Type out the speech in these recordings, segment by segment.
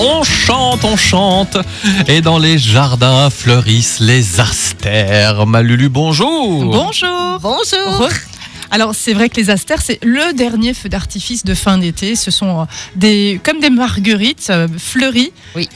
on chante. Et dans les jardins fleurissent les astères. Malulu, bonjour. Bonjour. Bonjour. Alors c'est vrai que les astères, c'est le dernier feu d'artifice de fin d'été. Ce sont comme des marguerites fleuries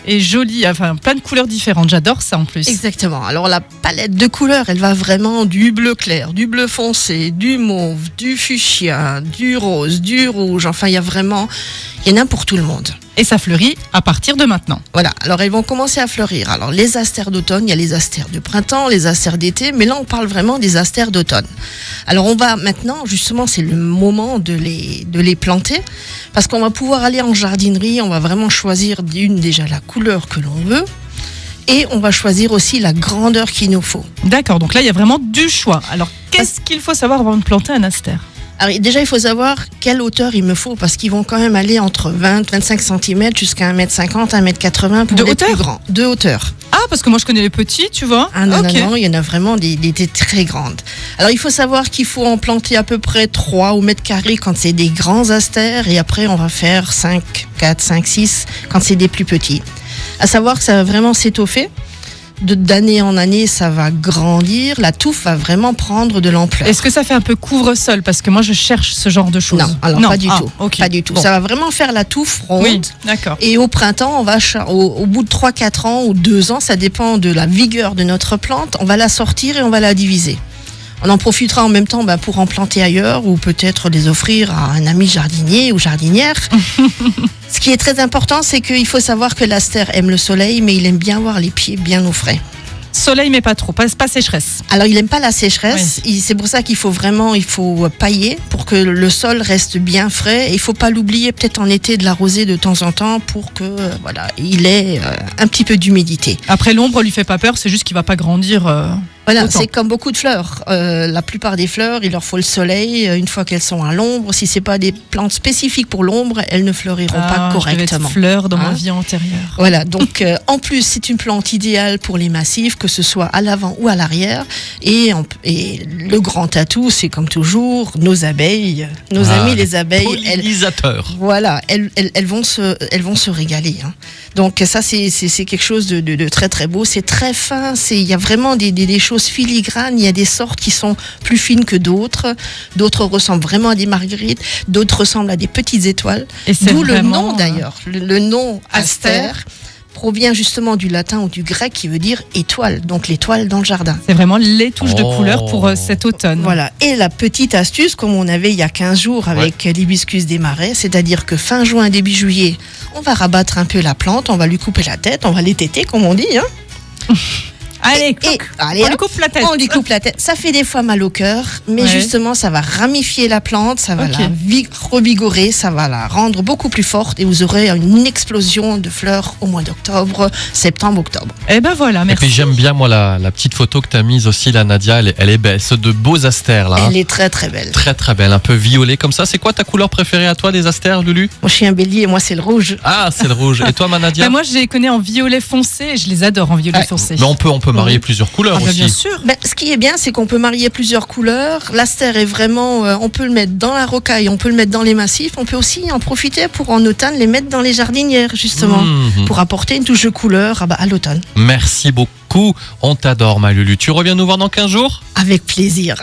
et jolies, enfin plein de couleurs différentes. J'adore ça en plus. Exactement. Alors la palette de couleurs, elle va vraiment du bleu clair, du bleu foncé, du mauve, du fuchsia, du rose, du rouge. Enfin, il y en a pour tout le monde. Et ça fleurit à partir de maintenant. Voilà, alors elles vont commencer à fleurir. Alors les astères d'automne, il y a les astères de printemps, les astères d'été, mais là on parle vraiment des astères d'automne. Alors on va maintenant, justement, c'est le moment de les planter, parce qu'on va pouvoir aller en jardinerie, on va vraiment choisir déjà la couleur que l'on veut, et on va choisir aussi la grandeur qu'il nous faut. D'accord, donc là il y a vraiment du choix. Alors qu'est-ce qu'il faut savoir avant de planter un astère ? Alors déjà, il faut savoir quelle hauteur il me faut, parce qu'ils vont quand même aller entre 20-25 cm jusqu'à 1m50, 1m80 pour les plus grands. De hauteur. Ah, parce que moi je connais les petits, tu vois. Ah non, non, il y en a vraiment des très grandes. Alors il faut savoir qu'il faut en planter à peu près 3 au mètre carré quand c'est des grands astères, et après on va faire 5, 4, 5, 6 quand c'est des plus petits. À savoir que ça va vraiment s'étoffer. D'année en année, ça va grandir, la touffe va vraiment prendre de l'ampleur. Est-ce que ça fait un peu couvre-sol ? Parce que moi, je cherche ce genre de choses. Non, alors pas du tout. Okay. Pas du tout. Bon. Ça va vraiment faire la touffe ronde. Oui, d'accord. Et au printemps, on va au bout de 3-4 ans ou 2 ans, ça dépend de la vigueur de notre plante, on va la sortir et on va la diviser. On en profitera en même temps pour en planter ailleurs, ou peut-être les offrir à un ami jardinier ou jardinière. Ce qui est très important, c'est qu'il faut savoir que l'astère aime le soleil, mais il aime bien avoir les pieds bien au frais. Soleil, mais pas trop, pas sécheresse. Alors, il n'aime pas la sécheresse. Oui. C'est pour ça qu'il faut pailler pour que le sol reste bien frais. Et il ne faut pas l'oublier, peut-être en été, de l'arroser de temps en temps pour que il ait un petit peu d'humidité. Après, l'ombre lui fait pas peur, c'est juste qu'il va pas grandir. Voilà, autant. C'est comme beaucoup de fleurs. La plupart des fleurs, il leur faut le soleil. Une fois qu'elles sont à l'ombre, si c'est pas des plantes spécifiques pour l'ombre, elles ne fleuriront pas correctement. Je fleurs dans ma vie antérieure. Voilà, donc en plus, c'est une plante idéale pour les massifs, que ce soit à l'avant ou à l'arrière. Et le grand atout, c'est comme toujours nos abeilles, nos amis les abeilles. Pollinisateurs. Voilà, elles vont se régaler. Hein. Donc ça, c'est quelque chose de très très beau. C'est très fin. Il y a vraiment des choses filigranes. Il y a des sortes qui sont plus fines que d'autres. D'autres ressemblent vraiment à des marguerites. D'autres ressemblent à des petites étoiles. D'où le nom d'ailleurs. Le nom astère provient justement du latin ou du grec qui veut dire étoile. Donc l'étoile dans le jardin. C'est vraiment les touches de couleur pour cet automne. Voilà. Et la petite astuce, comme on avait il y a 15 jours avec l'hibiscus des marais, c'est-à-dire que fin juin, début juillet, on va rabattre un peu la plante, on va lui couper la tête, on va l'étêter comme on dit. Hein. Allez, on lui coupe la tête. On lui coupe la tête. Ça fait des fois mal au cœur, mais justement, ça va ramifier la plante, ça va la revigorer, ça va la rendre beaucoup plus forte, et vous aurez une explosion de fleurs au mois d'octobre, septembre, octobre. Et ben voilà, merci. Et puis j'aime bien, moi, la petite photo que tu as mise aussi, là, Nadia, elle est belle. C'est de beaux astères, là. Elle est très, très belle. Très, très belle. Un peu violet comme ça. C'est quoi ta couleur préférée à toi, des astères, Lulu ? Moi, je suis un bélier et moi, c'est le rouge. Ah, c'est le rouge. Et toi, Nadia ? Moi, je les connais en violet foncé et je les adore en violet foncé. Mais on peut marier plusieurs couleurs aussi. Bien sûr. Ce qui est bien, c'est qu'on peut marier plusieurs couleurs. L'astère est vraiment, on peut le mettre dans la rocaille, on peut le mettre dans les massifs, on peut aussi en profiter pour en automne les mettre dans les jardinières, justement, pour apporter une touche de couleur à l'automne. Merci beaucoup. On t'adore, Malulu. Tu reviens nous voir dans 15 jours ? Avec plaisir.